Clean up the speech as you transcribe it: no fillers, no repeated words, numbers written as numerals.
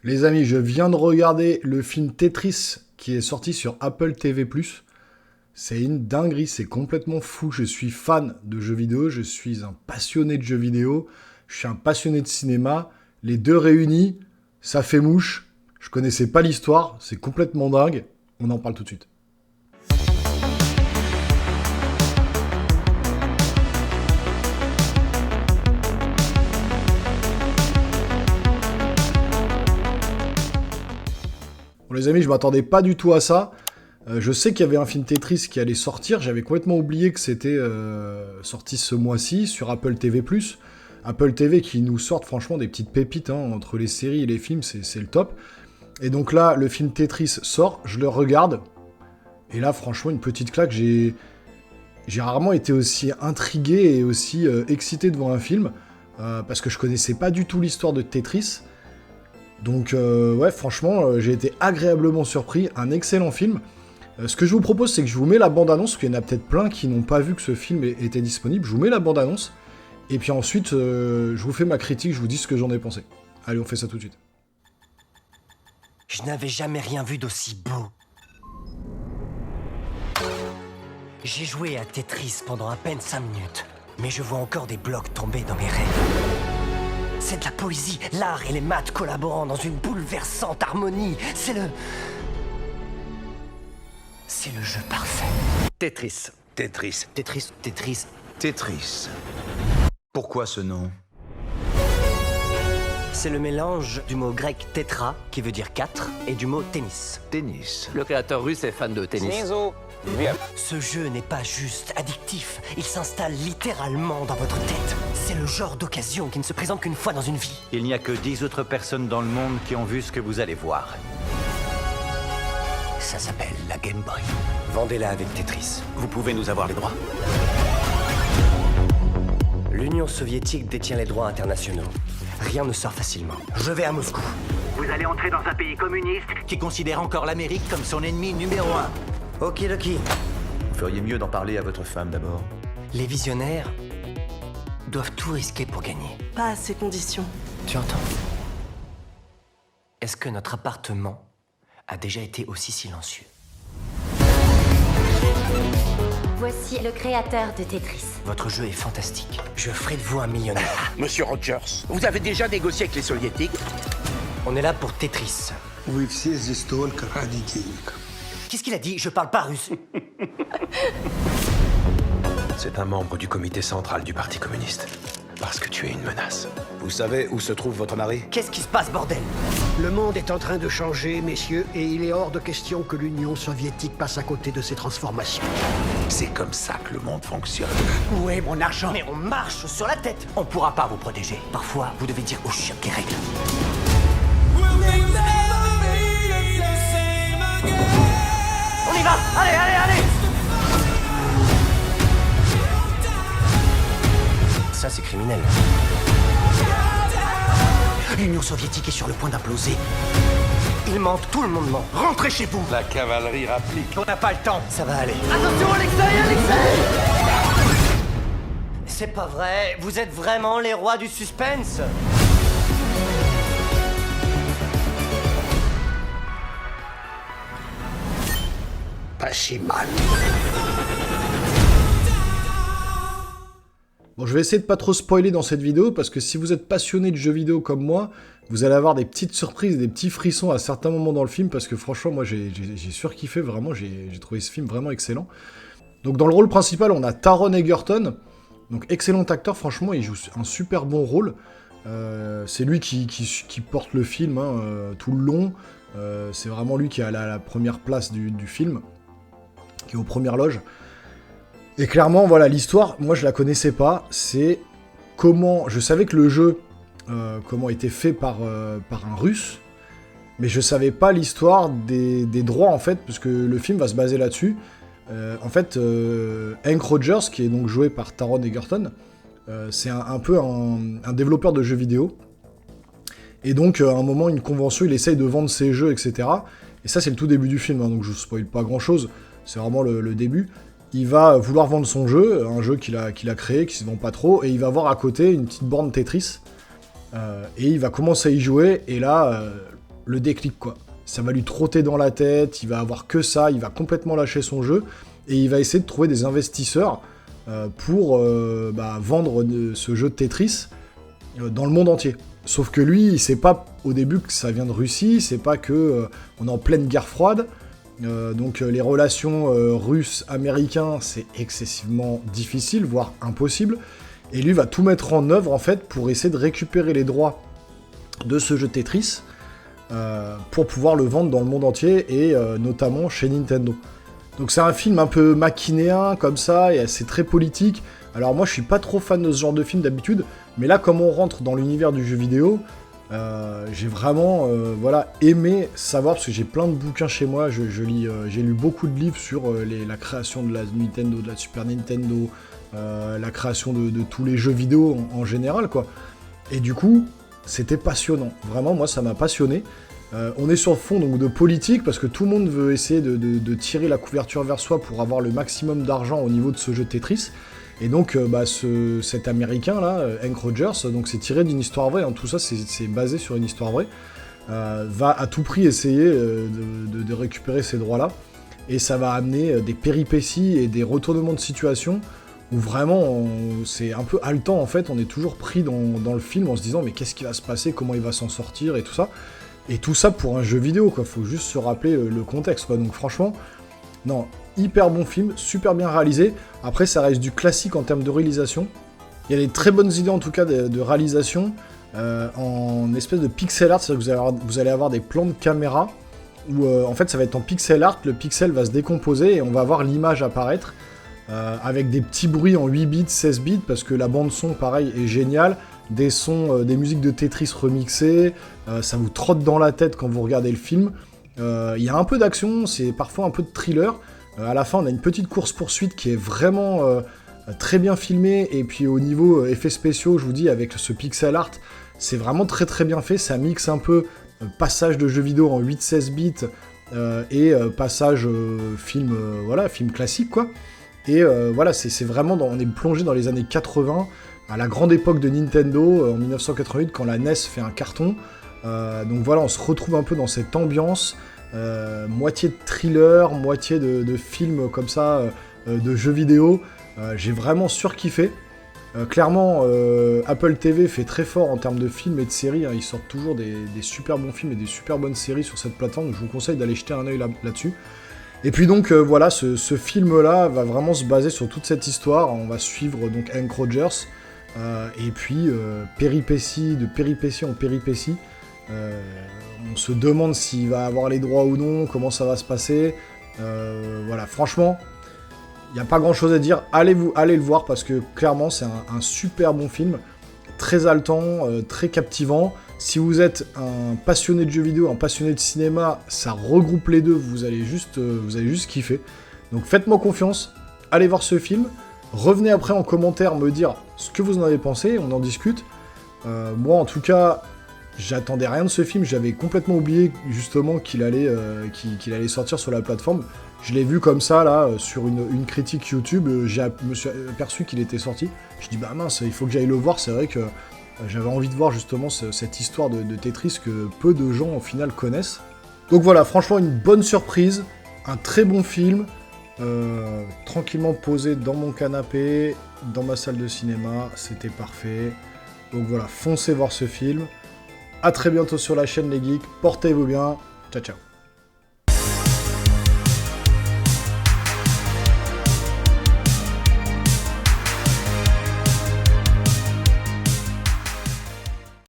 Les amis, je viens de regarder le film Tetris qui est sorti sur Apple TV+. C'est une dinguerie, c'est complètement fou. Je suis fan de jeux vidéo, je suis un passionné de jeux vidéo, je suis un passionné de cinéma. Les deux réunis, ça fait mouche. Je connaissais pas l'histoire, c'est complètement dingue. On en parle tout de suite. Bon, les amis, je m'attendais pas du tout à ça. Je sais qu'il y avait un film Tetris qui allait sortir. J'avais complètement oublié que c'était sorti ce mois-ci sur Apple TV+. Apple TV qui nous sortent franchement des petites pépites, hein, entre les séries et les films, c'est le top. Et donc là, le film Tetris sort, je le regarde. Et là, franchement, une petite claque. J'ai rarement été aussi intrigué et aussi excité devant un film. Parce que je connaissais pas du tout l'histoire de Tetris. Donc ouais, franchement, j'ai été agréablement surpris. Un excellent film. Ce que je vous propose, c'est que je vous mets la bande-annonce, parce qu'il y en a peut-être plein qui n'ont pas vu que ce film était disponible. Je vous mets la bande-annonce, et puis ensuite, je vous fais ma critique, je vous dis ce que j'en ai pensé. Allez, on fait ça tout de suite. Je n'avais jamais rien vu d'aussi beau. J'ai joué à Tetris pendant à peine 5 minutes, mais je vois encore des blocs tomber dans mes rêves. C'est de la poésie, l'art et les maths collaborant dans une bouleversante harmonie. C'est le jeu parfait. Tetris. Tetris. Tetris. Tetris. Pourquoi ce nom? C'est le mélange du mot grec tétra, qui veut dire 4, et du mot tennis. Tennis. Le créateur russe est fan de tennis. Ce jeu n'est pas juste addictif, il s'installe littéralement dans votre tête. C'est le genre d'occasion qui ne se présente qu'une fois dans une vie. Il n'y a que 10 autres personnes dans le monde qui ont vu ce que vous allez voir. Ça s'appelle la Game Boy. Vendez-la avec Tetris. Vous pouvez nous avoir les droits? L'Union soviétique détient les droits internationaux. Rien ne sort facilement. Je vais à Moscou. Vous allez entrer dans un pays communiste qui considère encore l'Amérique comme son ennemi numéro 1. Okidoki. Vous feriez mieux d'en parler à votre femme d'abord. Les visionnaires doivent tout risquer pour gagner. Pas à ces conditions. Tu entends? Est-ce que notre appartement a déjà été aussi silencieux? Voici le créateur de Tetris. Votre jeu est fantastique. Je ferai de vous un millionnaire. Monsieur Rogers, vous avez déjà négocié avec les soviétiques? On est là pour Tetris. Вы все здесь только ради денег. Qu'est-ce qu'il a dit? Je parle pas russe. C'est un membre du comité central du Parti communiste. Parce que tu es une menace. Vous savez où se trouve votre mari? Qu'est-ce qui se passe, bordel? Le monde est en train de changer, messieurs, et il est hors de question que l'Union soviétique passe à côté de ces transformations. C'est comme ça que le monde fonctionne. Où est mon argent? Mais on marche sur la tête. On pourra pas vous protéger. Parfois, vous devez dire aux chiottes les règles. On y va! Allez! Ça, c'est criminel. L'Union soviétique est sur le point d'imploser. Ils mentent, tout le monde ment. Rentrez chez vous! La cavalerie rapplique. On n'a pas le temps. Ça va aller. Attention, Alexei! C'est pas vrai. Vous êtes vraiment les rois du suspense? Pas si mal. Bon, je vais essayer de pas trop spoiler dans cette vidéo, parce que si vous êtes passionné de jeux vidéo comme moi, vous allez avoir des petites surprises, des petits frissons à certains moments dans le film, parce que franchement, moi, j'ai surkiffé, vraiment, j'ai trouvé ce film vraiment excellent. Donc dans le rôle principal, on a Taron Egerton, donc excellent acteur, franchement, il joue un super bon rôle. C'est lui qui porte le film, hein, tout le long. C'est vraiment lui qui est à la première place du film, qui est aux premières loges. Et clairement, voilà, l'histoire, moi je la connaissais pas, c'est comment... Je savais que le jeu, comment était fait par un Russe, mais je savais pas l'histoire des droits, en fait, parce que le film va se baser là-dessus. En fait, Hank Rogers, qui est donc joué par Taron Egerton, c'est un peu un développeur de jeux vidéo. Et donc, à un moment, une convention, il essaye de vendre ses jeux, etc. Et ça, c'est le tout début du film, hein, donc je vous spoil pas grand-chose, c'est vraiment le début. Il va vouloir vendre son jeu, un jeu qu'il a créé, qui se vend pas trop, et il va voir à côté une petite borne Tetris, et il va commencer à y jouer, et là, le déclic, quoi. Ça va lui trotter dans la tête, il va avoir que ça, il va complètement lâcher son jeu, et il va essayer de trouver des investisseurs pour vendre ce jeu de Tetris dans le monde entier. Sauf que lui, il sait pas au début que ça vient de Russie, il sait pas que on est en pleine guerre froide, donc les relations russes-américains, c'est excessivement difficile, voire impossible, et lui va tout mettre en œuvre, en fait, pour essayer de récupérer les droits de ce jeu Tetris, pour pouvoir le vendre dans le monde entier, et notamment chez Nintendo. Donc c'est un film un peu machinéen, comme ça, et c'est très politique. Alors moi, je suis pas trop fan de ce genre de film d'habitude, mais là, comme on rentre dans l'univers du jeu vidéo, j'ai vraiment aimé savoir, parce que j'ai plein de bouquins chez moi, j'ai lu beaucoup de livres sur la création de la Nintendo, de la Super Nintendo, la création de tous les jeux vidéo en général, quoi. Et du coup, c'était passionnant. Vraiment, moi, ça m'a passionné. On est sur le fond donc, de politique, parce que tout le monde veut essayer de tirer la couverture vers soi pour avoir le maximum d'argent au niveau de ce jeu Tetris. Et donc, cet Américain, là, Hank Rogers, donc c'est tiré d'une histoire vraie, hein, tout ça, c'est basé sur une histoire vraie, va à tout prix essayer de récupérer ces droits-là. Et ça va amener des péripéties et des retournements de situation où vraiment, c'est un peu haletant, en fait. On est toujours pris dans le film en se disant « Mais qu'est-ce qui va se passer ? Comment il va s'en sortir ?» et tout ça. Et tout ça pour un jeu vidéo, quoi. Faut juste se rappeler le contexte, quoi. Donc franchement, non, hyper bon film, super bien réalisé. Après, ça reste du classique en termes de réalisation. Il y a des très bonnes idées, en tout cas, de réalisation, en espèce de pixel art. C'est-à-dire que vous allez avoir des plans de caméra où, en fait, ça va être en pixel art. Le pixel va se décomposer et on va voir l'image apparaître avec des petits bruits en 8 bits, 16 bits, parce que la bande-son, pareil, est géniale. Des sons, des musiques de Tetris remixées, ça vous trotte dans la tête quand vous regardez le film. Il y a un peu d'action, c'est parfois un peu de thriller. À la fin, on a une petite course-poursuite qui est vraiment très bien filmée, et puis au niveau effets spéciaux, je vous dis, avec ce pixel art, c'est vraiment très très bien fait. Ça mixe un peu passage de jeux vidéo en 8-16 bits et passage film classique, quoi. Et c'est vraiment, on est plongé dans les années 80, à la grande époque de Nintendo, en 1988, quand la NES fait un carton. Donc voilà, on se retrouve un peu dans cette ambiance, moitié de thriller, moitié de films comme ça, de jeux vidéo. J'ai vraiment surkiffé. Clairement, Apple TV fait très fort en termes de films et de séries, hein. Ils sortent toujours des super bons films et des super bonnes séries sur cette plateforme, donc je vous conseille d'aller jeter un œil là-dessus. Et puis donc voilà, ce film-là va vraiment se baser sur toute cette histoire. On va suivre donc Hank Rogers, et puis péripétie en péripétie. On se demande s'il va avoir les droits ou non, comment ça va se passer. Voilà, franchement, il n'y a pas grand chose à dire. Allez le voir, parce que clairement c'est un super bon film, très haletant, très captivant. Si vous êtes un passionné de jeux vidéo, un passionné de cinéma, ça regroupe les deux, vous allez juste kiffer. Donc faites-moi confiance, allez voir ce film, revenez après en commentaire me dire ce que vous en avez pensé, on en discute. Moi en tout cas, j'attendais rien de ce film, j'avais complètement oublié justement qu'il allait sortir sur la plateforme. Je l'ai vu comme ça, là, sur une critique YouTube, je me suis aperçu qu'il était sorti. Je dis, bah mince, il faut que j'aille le voir, c'est vrai que j'avais envie de voir justement cette histoire de Tetris que peu de gens, au final, connaissent. Donc voilà, franchement, une bonne surprise, un très bon film, tranquillement posé dans mon canapé, dans ma salle de cinéma, c'était parfait. Donc voilà, foncez voir ce film. À très bientôt sur la chaîne Les Geeks, portez-vous bien, ciao ciao.